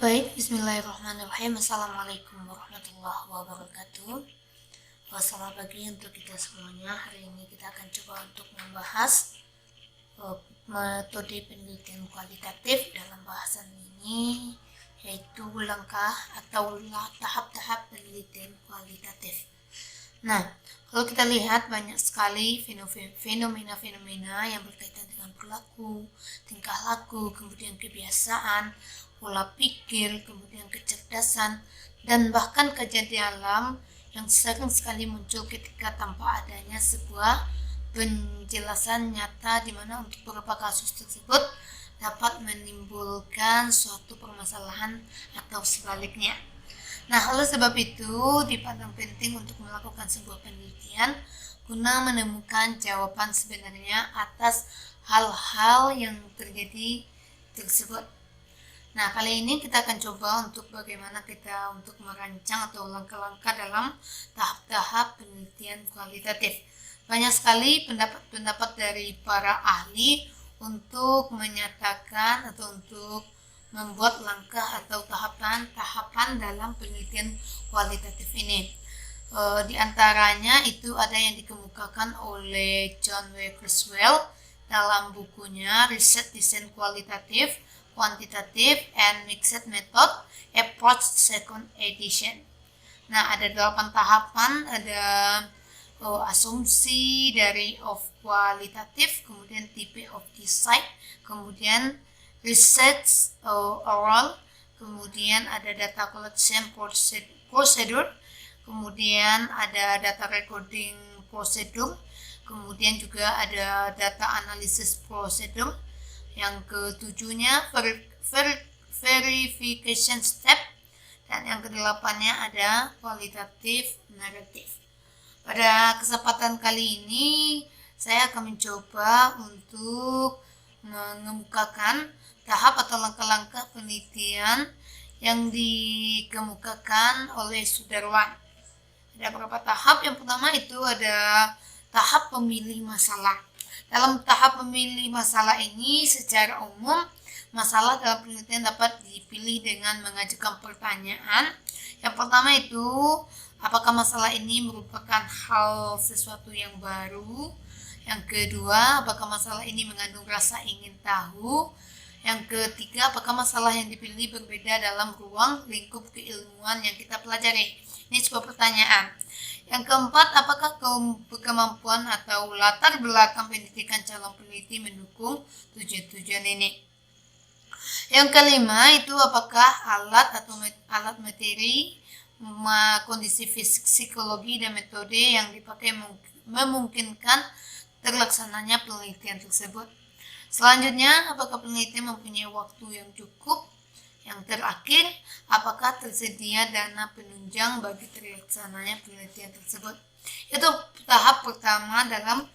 Baik, bismillahirrahmanirrahim. Assalamualaikum warahmatullahi wabarakatuh. Selamat pagi untuk kita semuanya. Hari ini kita akan coba untuk membahas metode penelitian kualitatif. Dalam bahasan ini yaitu langkah atau tahap-tahap penelitian kualitatif. Nah, kalau kita lihat banyak sekali fenomena-fenomena yang berkaitan dengan perilaku, tingkah laku, kemudian kebiasaan, pola pikir, kemudian kecerdasan, dan bahkan kejadian alam yang sering sekali muncul ketika tanpa adanya sebuah penjelasan nyata di mana untuk beberapa kasus tersebut dapat menimbulkan suatu permasalahan atau sebaliknya. Nah, oleh sebab itu dipandang penting untuk melakukan sebuah penelitian guna menemukan jawaban sebenarnya atas hal-hal yang terjadi tersebut. Nah, kali ini kita akan coba untuk bagaimana kita untuk merancang atau langkah-langkah dalam tahap-tahap penelitian kualitatif. Banyak sekali pendapat-pendapat dari para ahli untuk menyatakan atau untuk membuat langkah atau tahapan dalam penelitian kualitatif ini. Di antaranya itu ada yang dikemukakan oleh John W. Criswell dalam bukunya Riset Desain Kualitatif, Quantitative and Mixed Method Approach Second Edition. Nah, ada 8 tahapan, ada asumsi dari of kualitatif, kemudian tipe of design, kemudian research oral, kemudian ada data collection procedure, kemudian ada data recording procedure, kemudian juga ada data analysis procedure. Yang ketujuhnya verification step, dan yang kedelapannya ada kualitatif narrative. Pada kesempatan kali ini saya akan mencoba untuk mengemukakan tahap atau langkah-langkah penelitian yang dikemukakan oleh Sudarwan. Ada beberapa tahap. Yang pertama itu ada tahap pemilih masalah. Dalam tahap pemilih masalah ini secara umum masalah dalam penelitian dapat dipilih dengan mengajukan pertanyaan. Yang pertama itu, apakah masalah ini merupakan hal sesuatu yang baru? Yang kedua, apakah masalah ini mengandung rasa ingin tahu? Yang ketiga, apakah masalah yang dipilih berbeda dalam ruang lingkup keilmuan yang kita pelajari? Ini sebuah pertanyaan. Yang keempat, apakah kemampuan atau latar belakang pendidikan calon peneliti mendukung tujuan-tujuan ini? Yang kelima itu apakah alat materi, kondisi fisik, psikologi, dan metode yang dipakai memungkinkan terlaksananya penelitian tersebut. Selanjutnya, apakah peneliti mempunyai waktu yang cukup? Yang terakhir, apakah tersedia dana penunjang bagi terlaksananya penelitian tersebut? Itu tahap pertama dalam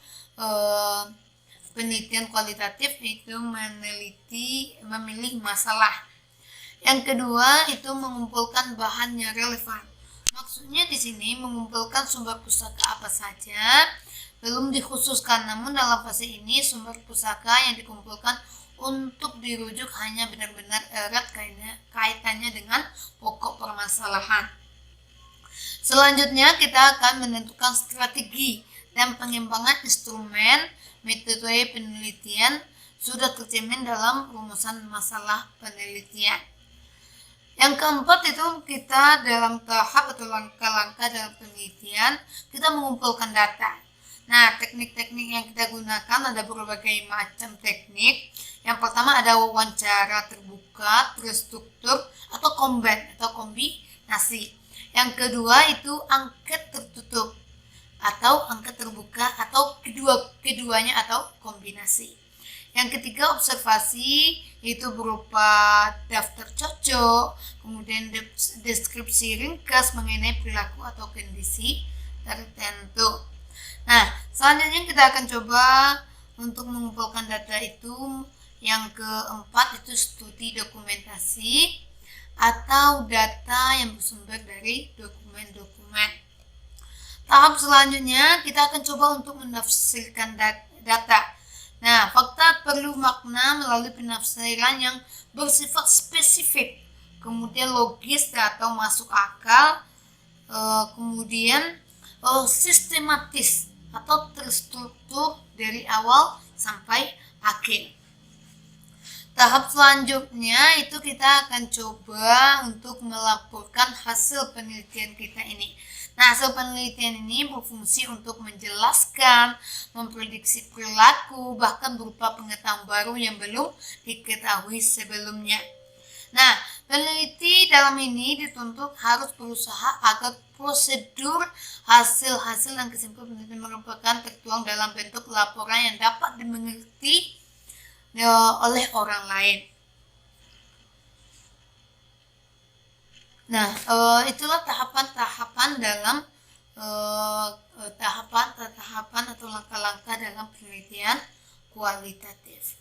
penelitian kualitatif, itu memilih masalah. Yang kedua itu mengumpulkan bahan yang relevan. Maksudnya di sini mengumpulkan sumber pusaka apa saja, belum dikhususkan, namun dalam fase ini sumber pusaka yang dikumpulkan untuk dirujuk hanya benar-benar erat kaitannya dengan pokok permasalahan. Selanjutnya kita akan menentukan strategi dan pengembangan instrumen metode penelitian sudah tercermin dalam rumusan masalah penelitian. Yang keempat itu kita dalam tahap atau langkah-langkah dalam penelitian kita mengumpulkan data. Nah, teknik-teknik yang kita gunakan ada berbagai macam teknik. Yang pertama ada wawancara terbuka, terstruktur, atau kombinasi. Yang kedua itu angket tertutup atau angket terbuka, atau keduanya atau kombinasi. Yang ketiga observasi, itu berupa daftar cocok, kemudian deskripsi ringkas mengenai perilaku atau kondisi tertentu. Nah, selanjutnya kita akan coba untuk mengumpulkan data itu. Yang keempat itu studi dokumentasi atau data yang bersumber dari dokumen-dokumen. Tahap selanjutnya kita akan coba untuk menafsirkan data. Nah, fakta perlu makna melalui penafsiran yang bersifat spesifik kemudian logis atau masuk akal, kemudian sistematis atau terstruktur dari awal sampai akhir. Tahap selanjutnya itu kita akan coba untuk melaporkan hasil penelitian kita ini. Nah, hasil penelitian ini berfungsi untuk menjelaskan, memprediksi perilaku, bahkan berupa pengetahuan baru yang belum diketahui sebelumnya. Nah, peneliti dalam ini dituntut harus berusaha agar prosedur, hasil-hasil dan kesimpulan penelitian merupakan tertuang dalam bentuk laporan yang dapat dimengerti oleh orang lain. Nah, itulah tahapan-tahapan dalam tahapan atau langkah-langkah dalam penelitian kualitatif.